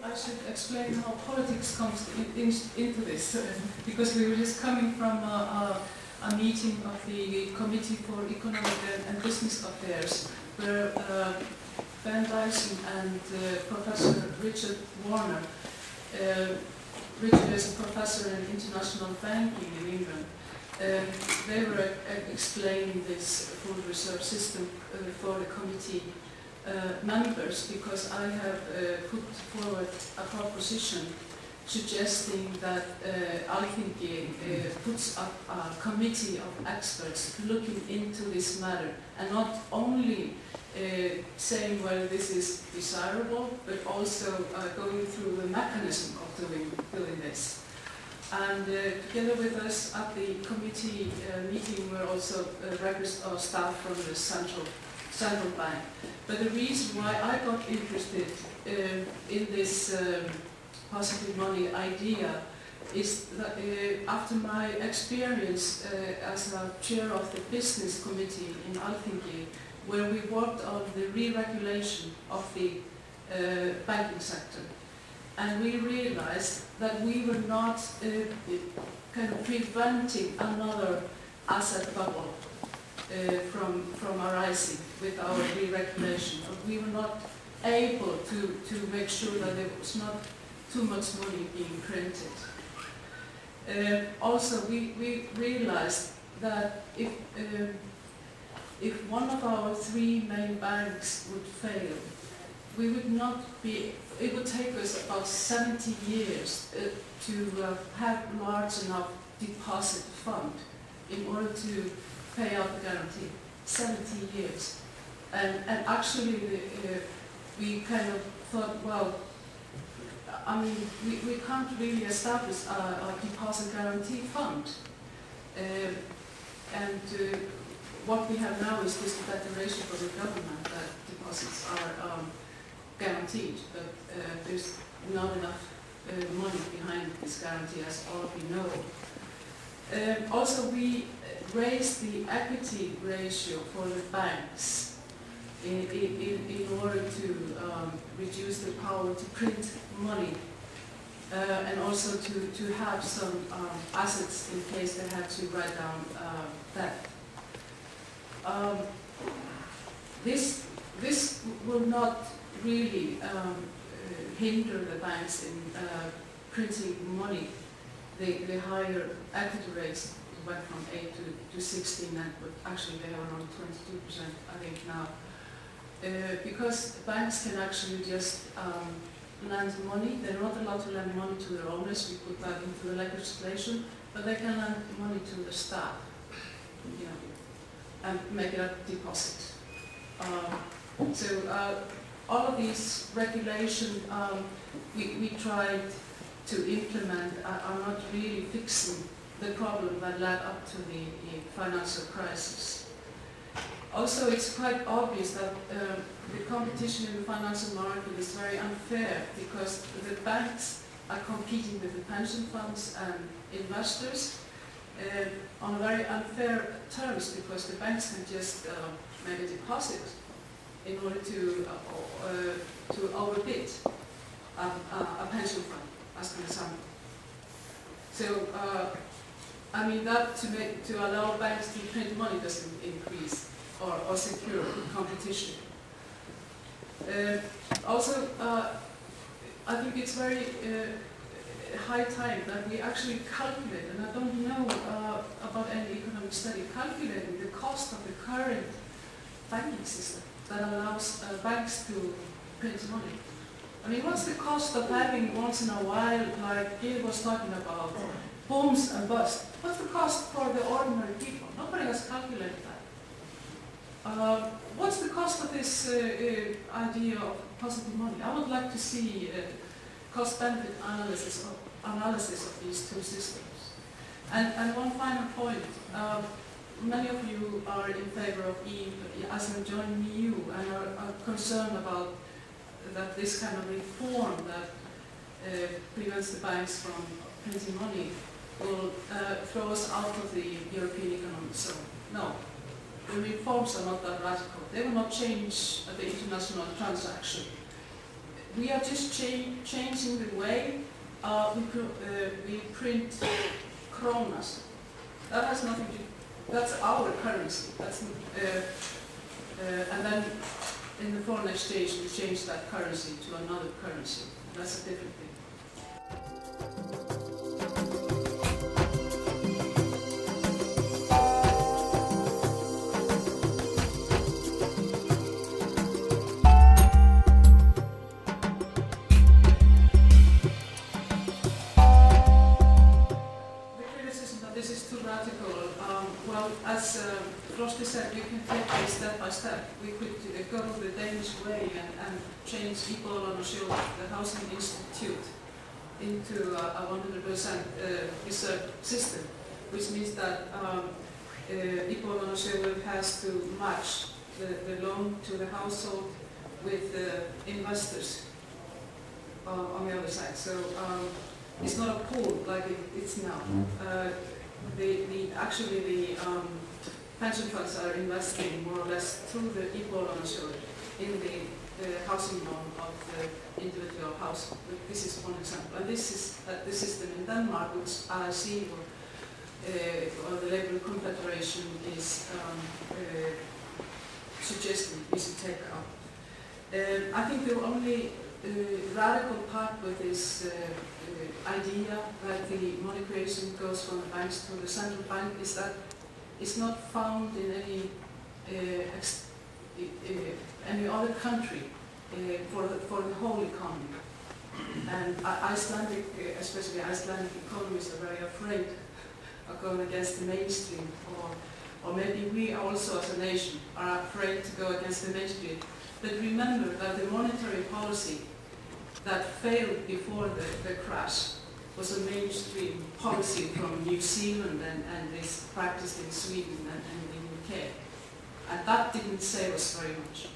I should explain how politics comes into this, because we were just coming from a meeting of the Committee for Economic and Business Affairs, where Ben Dyson and Professor Richard Warner, Richard is a professor in international banking in England, they were explaining this full reserve system for the committee members, because I have put forward a proposition suggesting that Alþingi puts up a committee of experts looking into this matter, and not only saying whether this is desirable, but also going through the mechanism of doing this. And together with us at the committee meeting were also records of staff from the central bank. But the reason why I got interested in this positive money idea is that after my experience as a chair of the business committee in Alþingi, where we worked on the re-regulation of the banking sector, and we realized that we were not kind of preventing another asset bubble from arising with our re-regulation. We were not able to make sure that there was not too much money being printed. Also, we realized that if one of our three main banks would fail, we would not be, it would take us about 70 years to have large enough deposit fund in order to pay out the guarantee. 70 years. And actually we kind of thought, well, I mean, we can't really establish a deposit guarantee fund. What we have now is just a declaration from the government that deposits are guaranteed, but there's not enough money behind this guarantee, as all of you know. Also, we raised the equity ratio for the banks in order to reduce the power to print money, and also to have some assets in case they had to write down debt. This will not really hinder the banks in printing money. The higher equity rates went from 8 to 16, but actually they are around 22%, I think now. Because banks can actually just lend money. They're not allowed to lend money to their owners. We put that into the legislation, but they can lend money to the staff, you know, and make it a deposit. All of these regulations we tried to implement are not really fixing the problem that led up to the financial crisis. Also, it's quite obvious that the competition in the financial market is very unfair, because the banks are competing with the pension funds and investors on very unfair terms, because the banks can just make a deposit in order to overbid a pension fund, as an example. So, I mean, that to allow banks to print money doesn't increase or secure competition. Also, I think it's very high time that we actually calculate, and I don't know about any economic study, calculating the cost of the current banking system that allows banks to print money. I mean, what's the cost of having once in a while, like Gil was talking about, booms and busts? What's the cost for the ordinary people? Nobody has calculated that. What's the cost of this idea of positive money? I would like to see cost-benefit analysis of these two systems. And one final point. Many of you are in favor of as in joining EU and are concerned about that this kind of reform that prevents the banks from printing money will throw us out of the European economic zone. No, the reforms are not that radical. They will not change the international transaction. we are just changing the way we print kronas. That has nothing to. That's our currency. That's and then in the foreign exchange we change that currency to another currency. That's a different thing. As Frosti said, you can take it step by step. We could go the Danish way and change Íbúðalánasjóð, the housing institute, into a 100% reserve system, which means that Íbúðalánasjóð has to match the loan to the household with the investors on the other side. So it's not a pool like it's now. Actually the pension funds are investing more or less through the Íbúðalánasjóð in the housing loan of the individual house. This is one example. And this is the system in Denmark, which RIC or the Labour Confederation is suggesting we should take out. I think the only radical part with this idea that the money creation goes from the banks to the central bank is that it's not found in any other country for the whole economy. And Icelandic, especially Icelandic economists, are very afraid of going against the mainstream, or maybe we also as a nation are afraid to go against the mainstream. But remember that the monetary policy that failed before the crash was a mainstream policy from New Zealand and is practiced in Sweden and in the UK. And that didn't save us very much.